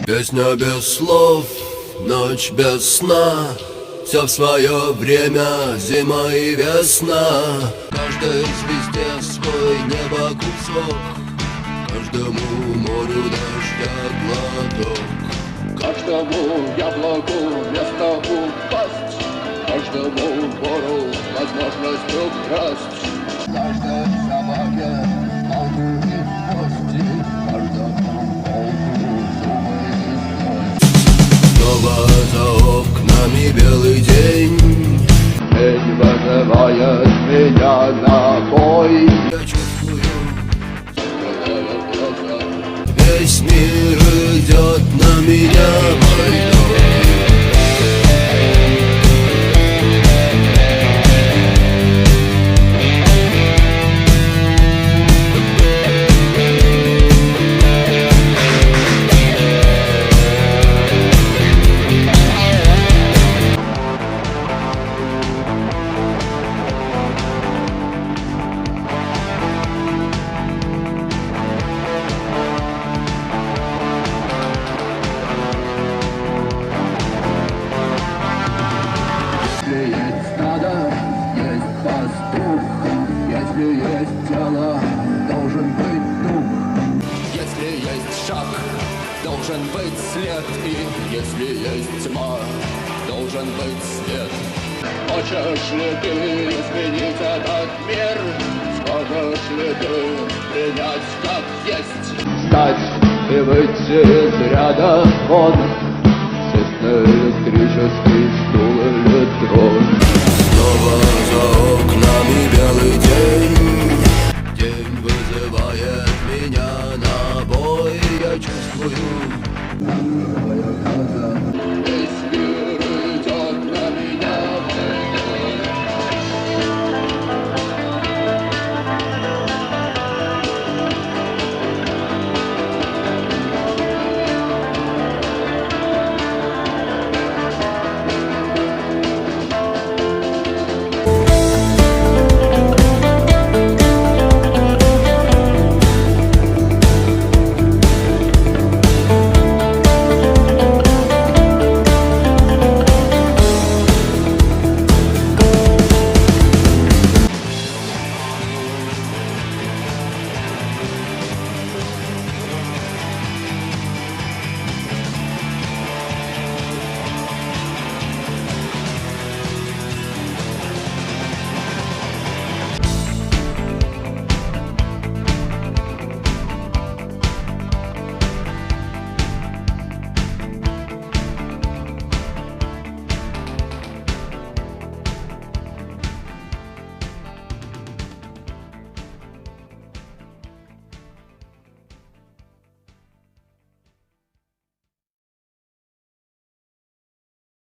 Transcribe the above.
Песня без слов, ночь без сна, все в свое время, зима и весна. Каждой звезде свой небо кусок, каждому морю дождя глоток. Каждому яблоку место упасть, каждому вору возможность украсть. Каждой собаке палку и кости, каждому волку зубы и кость. Снова за окнами белый день, День вызывает меня на бой. я чувствую, Закрывая глаза, весь мир идет на меня войной. Если есть стадо, есть пастух. Если есть тело, должен быть дух. Если есть шаг, должен быть след. И если есть тьма, должен быть свет. Хочешь ли ты изменить этот мир? Сможешь ли ты принять как есть? Встать и выйти из ряда вон, сесть на электрический стул или трон. Снова за окнами белый день, день вызывает меня на бой. Я чувствую, Весь мир